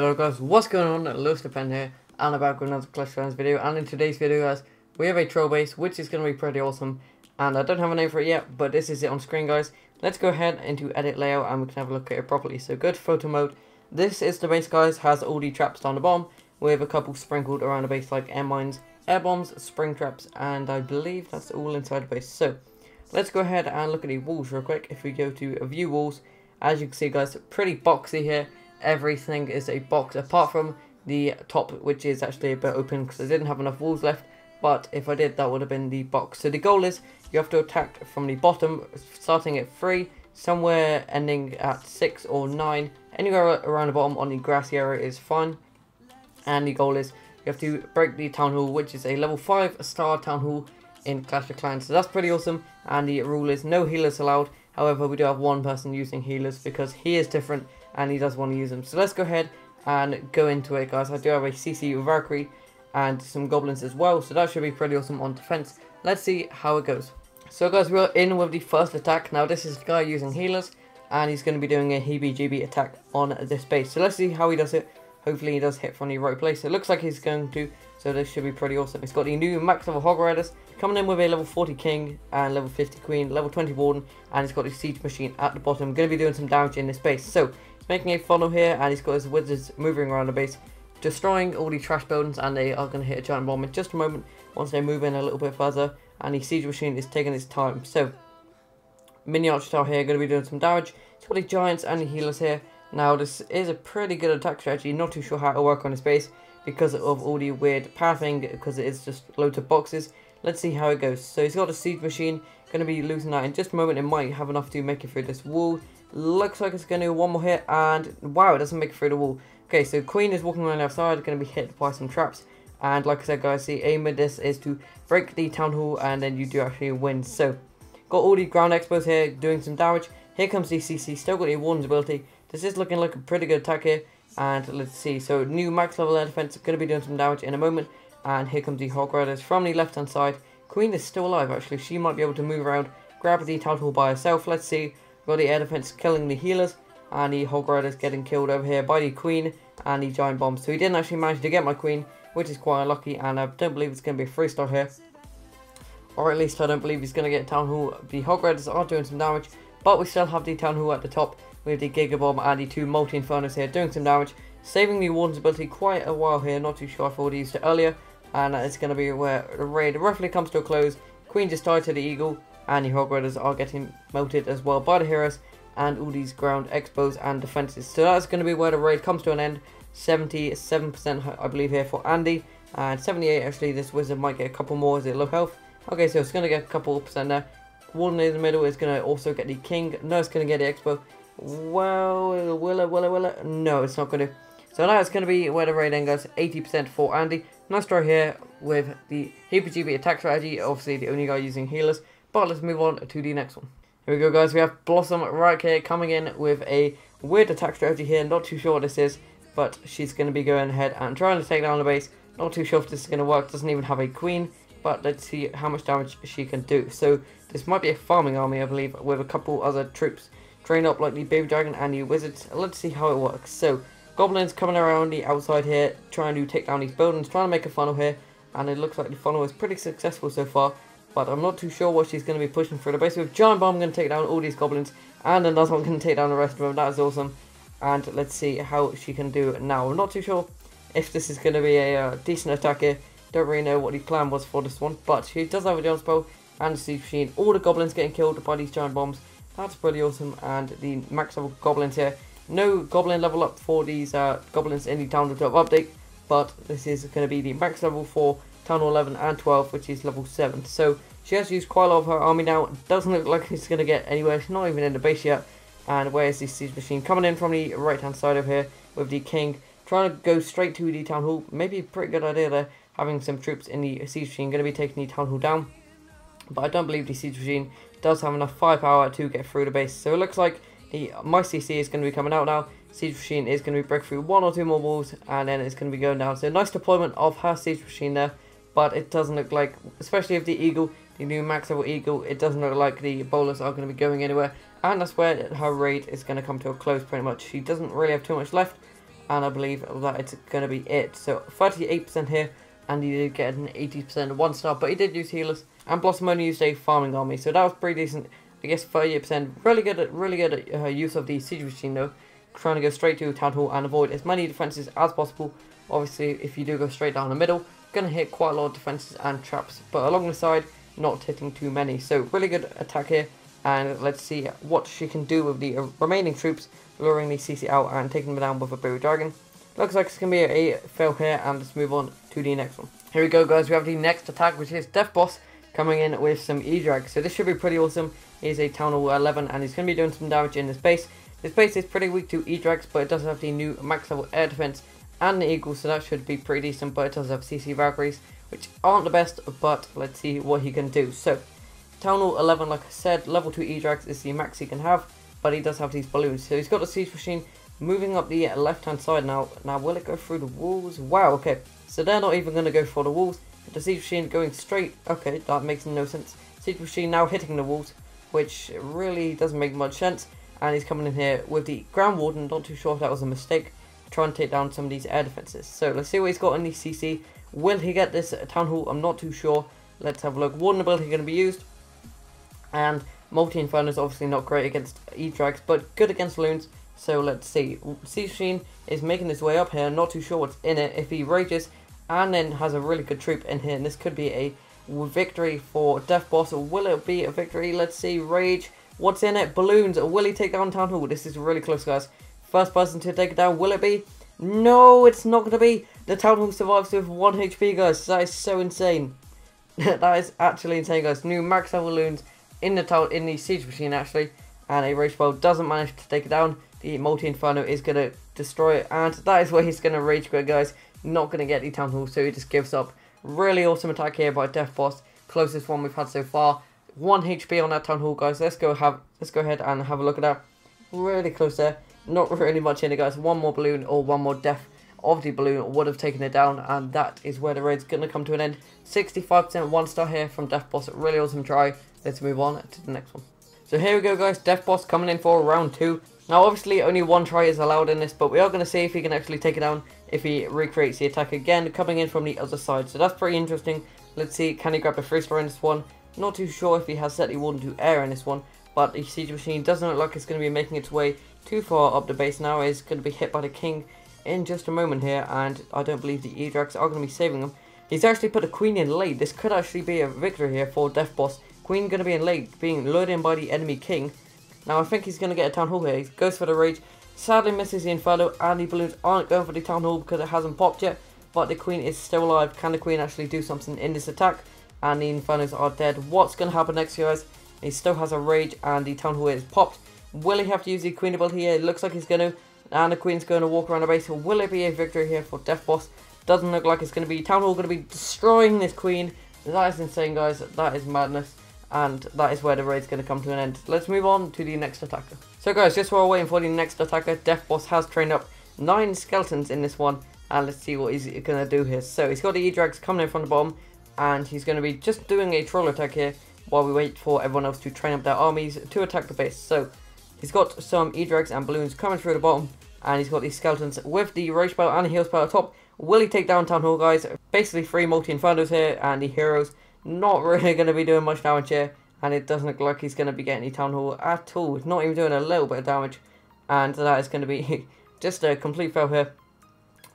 Hello guys, what's going on? LewisThePen here, and I'm back with another Clash of Clans video. And in today's video, guys, we have a troll base, which is going to be pretty awesome. And I don't have a name for it yet, but this is it on screen, guys. Let's go ahead into edit layout, and we can have a look at it properly. So go to photo mode. This is the base, guys. Has all the traps down the bottom, with a couple sprinkled around the base, like air mines, air bombs, spring traps, and I believe that's all inside the base. So let's go ahead and look at the walls real quick. If we go to view walls, as you can see, guys, pretty boxy here. Everything is a box apart from the top, which is actually a bit open because I didn't have enough walls left, but if I did, that would have been the box. So the goal is you have to attack from the bottom, starting at 3, somewhere ending at 6 or 9. Anywhere around the bottom on the grassy area is fine. And the goal is you have to break the town hall, which is a level 5 star town hall in Clash of Clans. So that's pretty awesome. And the rule is no healers allowed. However, we do have one person using healers because he is different and he does want to use them. So let's go ahead and go into it, guys. I do have a CC with Valkyrie and some goblins as well, so that should be pretty awesome on defense. Let's see how it goes. So guys, we're in with the first attack. Now this is the guy using healers, and he's going to be doing a heebie-jeebie attack on this base. So let's see how he does it. Hopefully he does hit from the right place. It looks like he's going to, so this should be pretty awesome. He's got the new max level Hog Riders, coming in with a level 40 King and level 50 Queen, level 20 Warden, and he's got the Siege Machine at the bottom. Going to be doing some damage in this base. So he's making a funnel here, and he's got his wizards moving around the base, destroying all the trash buildings, and they are going to hit a giant bomb in just a moment once they move in a little bit further, and the Siege Machine is taking its time. So Mini Archer Tower here, going to be doing some damage. He's got the Giants and the Healers here. Now this is a pretty good attack strategy, not too sure how it'll work on his base because of all the weird pathing, because it is just loads of boxes. Let's see how it goes. So he's got a Siege Machine, going to be losing that in just a moment. It might have enough to make it through this wall. Looks like it's going to do one more hit, and wow, it doesn't make it through the wall. Okay, so Queen is walking around the outside, going to be hit by some traps. And like I said, guys, the aim of this is to break the town hall, and then you do actually win. So got all the ground expos here doing some damage. Here comes the CC, still got the Warden's ability. This is looking like a pretty good attack here. And let's see, so new max level air defense, going to be doing some damage in a moment. And here comes the Hog Riders from the left hand side. Queen is still alive, actually. She might be able to move around, grab the town hall by herself. Let's see. Got the air defense killing the healers, and the Hog Riders getting killed over here by the Queen and the giant bombs. So he didn't actually manage to get my Queen, which is quite unlucky, and I don't believe it's going to be a 3-star here. Or at least I don't believe he's going to get town hall. The Hog Riders are doing some damage, but we still have the town hall at the top with the Giga Bomb and the 2 multi-infernos here doing some damage, saving the Warden's ability quite a while here. Not too sure if I would have used it earlier, and it's going to be where the raid roughly comes to a close. Queen just died to the Eagle, and the Hog Riders are getting melted as well by the heroes and all these ground expos and defenses. So that's going to be where the raid comes to an end. 77% I believe here for Andy, and 78 actually. This wizard might get a couple more as it low health. Okay, so it's going to get a couple percent there. Warden in the middle is going to also get the King. No, it's going to get the expo. Well, will it? No, it's not going to. So now it's going to be where the raid end goes. 80% for Andy. Nice try here with the heebie-jeebie attack strategy. Obviously the only guy using healers. But let's move on to the next one. Here we go, guys. We have Blossom right here coming in with a weird attack strategy here. Not too sure what this is, but she's going to be going ahead and trying to take down the base. Not too sure if this is going to work. Doesn't even have a Queen, but let's see how much damage she can do. So this might be a farming army, I believe, with a couple other troops trained up like the Baby Dragon and the Wizards. Let's see how it works. So Goblins coming around the outside here, trying to take down these buildings, trying to make a funnel here, and it looks like the funnel is pretty successful so far. But I'm not too sure what she's going to be pushing through the base. With Giant Bomb going to take down all these goblins, and another one going to take down the rest of them. That is awesome. And let's see how she can do it now. I'm not too sure if this is going to be a decent attack here. Don't really know what the plan was for this one, but she does have a giant spell and a siege machine. All the goblins getting killed by these giant bombs. That's pretty awesome. And the max level goblins here. No goblin level up for these goblins in the Town Hall update, but this is going to be the max level for Town Hall 11 and 12, which is level 7. So she has used quite a lot of her army now. Doesn't look like she's going to get anywhere. She's not even in the base yet. And where's the siege machine? Coming in from the right hand side over here with the King, trying to go straight to the Town Hall. Maybe a pretty good idea there, having some troops in the siege machine. Going to be taking the Town Hall down, but I don't believe the siege machine does have enough firepower to get through the base. So it looks like my CC is going to be coming out now. Siege machine is going to be break through 1 or 2 more walls, and then it's going to be going down. So nice deployment of her siege machine there, but it doesn't look like, especially if the Eagle, the new max level Eagle, it doesn't look like the bowlers are going to be going anywhere. And that's where her raid is going to come to a close pretty much. She doesn't really have too much left, and I believe that it's going to be it. So 38% here, and he did get an 80% 1-star, but he did use healers, and Blossom only used a farming army, so that was pretty decent. I guess 38%, really good use of the siege machine though, trying to go straight to Town Hall and avoid as many defenses as possible. Obviously, if you do go straight down the middle, going to hit quite a lot of defenses and traps, but along the side, not hitting too many. So really good attack here, and let's see what she can do with the remaining troops, luring the CC out and taking them down with a Buried Dragon. Looks like it's going to be a fail here, and let's move on to the next one. Here we go, guys. We have the next attack, which is Death Boss coming in with some E-Drag. So this should be pretty awesome. He's a Town Hall 11, and he's going to be doing some damage in this base. This base is pretty weak to E-Drags, but it does have the new max level air defense and the Eagle, so that should be pretty decent. But it does have CC Valkyries, which aren't the best, but let's see what he can do. So Town Hall 11, like I said, level 2 E-Drags is the max he can have, but he does have these balloons. So he's got the siege machine moving up the left hand side now. Now will it go through the walls? Wow, okay, so they're not even going to go for the walls. The siege machine going straight, okay, that makes no sense. Siege machine now hitting the walls, which really doesn't make much sense. And he's coming in here with the ground warden. Not too sure if that was a mistake, trying to take down some of these air defenses. So let's see what he's got in the CC. Will he get this Town Hall? I'm not too sure. Let's have a look. Warden ability going to be used, and multi-inferno is obviously not great against E-Drags, but good against loons. So let's see. Siege machine is making his way up here. Not too sure what's in it. If he rages and then has a really good troop in here, and this could be a victory for Death Boss. Or will it be a victory? Let's see. Rage. What's in it? Balloons. Will he take down Town Hall? This is really close, guys. First person to take it down. Will it be? No, it's not going to be. The Town Hall survives with 1 HP, guys. That is so insane. That is actually insane, guys. New max level balloons in the siege machine, actually. And a Rage Bell doesn't manage to take it down. The multi-inferno is going to destroy it. And that is where he's going to rage quit, guys. Not going to get the Town Hall, so he just gives up. Really awesome attack here by Death Boss. Closest one we've had so far. 1 HP on that Town Hall, guys. Let's go ahead and have a look at that. Really close there. Not really much in it, guys. One more balloon or one more death of the balloon would have taken it down, and that is where the raid's going to come to an end. 65% 1-star here from Death Boss. Really awesome try. Let's move on to the next one. So here we go, guys. Death Boss coming in for round 2. Now, obviously, only 1 try is allowed in this, but we are going to see if he can actually take it down if he recreates the attack again, coming in from the other side. So that's pretty interesting. Let's see, can he grab the 3-star in this one? Not too sure if he has set the warden to air in this one, but the siege machine doesn't look like it's going to be making its way too far up the base now. It's going to be hit by the king in just a moment here, and I don't believe the E-Drags are going to be saving him. He's actually put a queen in late. This could actually be a victory here for Death Boss. Queen going to be in late, being lured in by the enemy king. Now I think he's going to get a Town Hall here. He goes for the rage. Sadly misses the Inferno, and the balloons aren't going for the Town Hall because it hasn't popped yet. But the queen is still alive. Can the queen actually do something in this attack? And the Infernos are dead. What's going to happen next, guys? He still has a rage, and the Town Hall is popped. Will he have to use the queen ability here? It looks like he's going to. And the queen's going to walk around the base. Will it be a victory here for Death Boss? Doesn't look like it's going to be. Town Hall going to be destroying this queen. That is insane, guys. That is madness. And that is where the raid's going to come to an end. Let's move on to the next attacker. So, guys, just while we're waiting for the next attacker, Death Boss has trained up 9 skeletons in this one. And let's see what he's going to do here. So, he's got the E-Drags coming in from the bottom. And he's going to be just doing a troll attack here while we wait for everyone else to train up their armies to attack the base. So, he's got some E-Drags and balloons coming through the bottom. And he's got these skeletons with the Rage Spell and the Heal Spell at top. Will he take down Town Hall, guys? Basically 3 multi-infernos here, and the heroes not really going to be doing much damage here. And it doesn't look like he's going to be getting any Town Hall at all. He's not even doing a little bit of damage. And that is going to be just a complete fail here.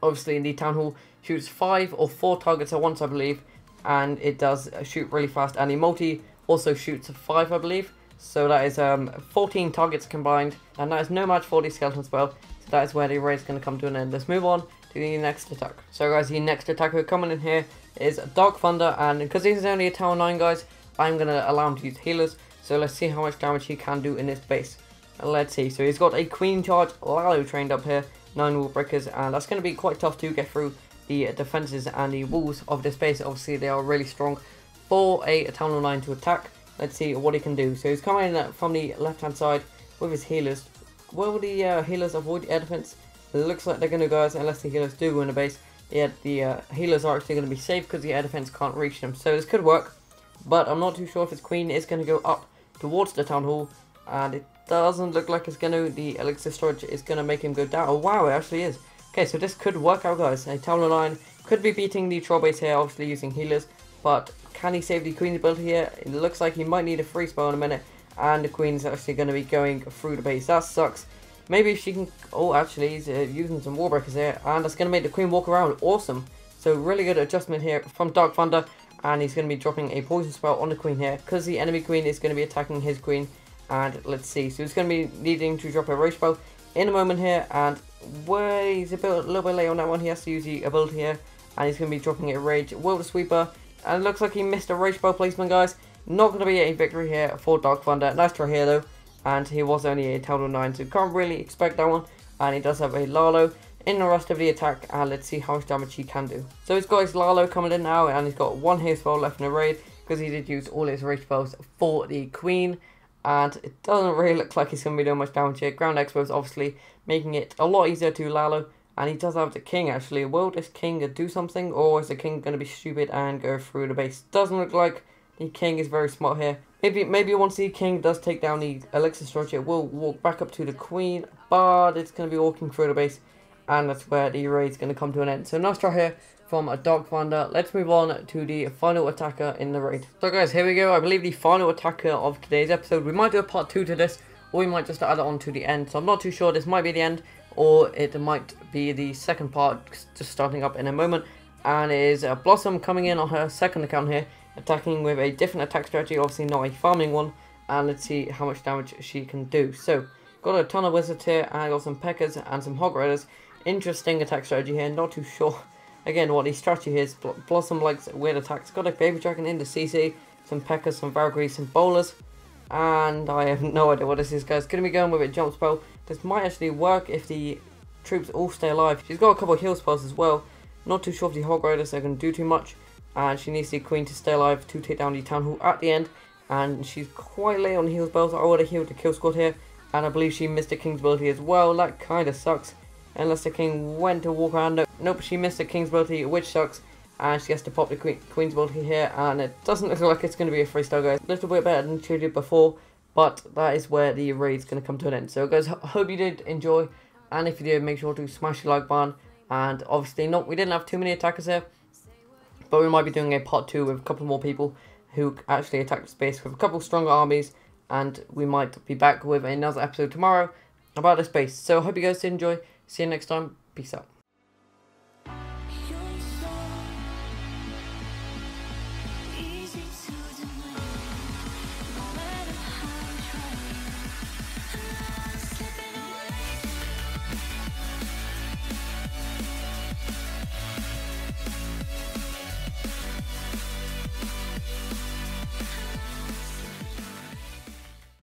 Obviously, the Town Hall shoots 5 or 4 targets at once, I believe. And it does shoot really fast. And the multi also shoots 5, I believe. So that is 14 targets combined. And that is no match for the skeleton spell. So that is where the raid is going to come to an end. Let's move on to the next attack. So guys, the next attacker coming in here is Dark Thunder. And because he's only a Tower 9, guys, I'm going to allow him to use healers. So let's see how much damage he can do in this base. Let's see. So he's got a Queen Charge Lalo trained up here. 9 wall breakers. And that's going to be quite tough to get through the defenses and the walls of this base. Obviously, they are really strong for a Town Hall 9 to attack. Let's see what he can do. So he's coming in from the left-hand side with his healers. Will the healers avoid the air defense? It looks like they're going to, guys, unless the healers do go in the base. Yeah, the healers are actually going to be safe because the air defense can't reach them. So this could work, but I'm not too sure if his queen is going to go up towards the Town Hall. And it doesn't look like it's going to. The elixir storage is going to make him go down. Oh, wow, it actually is. Okay, so this could work out, guys. A Tower 9 could be beating the troll base here, obviously using healers. But can he save the queen's ability here? It looks like he might need a free spell in a minute. And the queen's actually going to be going through the base. That sucks. Maybe if she can... Oh, actually, he's using some wall breakers here. And that's going to make the queen walk around. Awesome. So really good adjustment here from Dark Thunder. And he's going to be dropping a poison spell on the queen here, because the enemy queen is going to be attacking his queen. And let's see, so he's going to be needing to drop a rage spell in a moment here, and where he's a little bit late on that one, he has to use the ability here, and he's going to be dropping a rage will the sweeper, and it looks like he missed a rage spell placement, guys. Not going to be a victory here for Dark Thunder. Nice try here though, and he was only a total 9, so can't really expect that one. And he does have a Lalo in the rest of the attack, and let's see how much damage he can do. So he's got his Lalo coming in now, and he's got one hair spell left in the raid, because he did use all his rage spells for the queen, and it doesn't really look like he's going to be doing much damage here. Ground Expo is obviously making it a lot easier to Lalo, and he does have the king actually. Will this king do something, or is the king going to be stupid and go through the base? Doesn't look like the king is very smart here. Maybe once the king does take down the elixir storage, it will walk back up to the queen, but it's going to be walking through the base. And that's where the raid is going to come to an end. So nice try here from a Dark Thunder. Let's move on to the final attacker in the raid. So guys, here we go. I believe the final attacker of today's episode. We might do a part 2 to this, or we might just add it on to the end. So I'm not too sure. This might be the end, or it might be the second part, just starting up in a moment. And it is Blossom coming in on her second account here, attacking with a different attack strategy, obviously not a farming one. And let's see how much damage she can do. So got a ton of wizards here, and I got some P.E.K.K.A.s and some Hog Riders. Interesting attack strategy here, not too sure again what the strategy is. Blossom likes weird attacks. Got a baby dragon in the CC, some P.E.K.K.A.s, some Valkyries, some bowlers, and I have no idea what this is, guys. Gonna be going with a jump spell. This might actually work if the troops all stay alive. She's got a couple of heal spells as well. Not too sure if the Hog Riders are going to do too much, and she needs the queen to stay alive to take down the town hall at the end. And she's quite late on the heal spells. I would have healed the kill squad here, and I believe she missed the king's ability as well. That kind of sucks. Unless the king went to walk around. Nope, she missed the king's ability, which sucks. And she has to pop the queen's ability here. And it doesn't look like it's going to be a freestyle, guys. A little bit better than she did before. But that is where the raid's going to come to an end. So, guys, hope you did enjoy. And if you did, make sure to smash the like button. And obviously, we didn't have too many attackers here. But we might be doing a part 2 with a couple more people who actually attack the space with a couple stronger armies. And we might be back with another episode tomorrow about the space. So, I hope you guys did enjoy. See you next time. Peace out.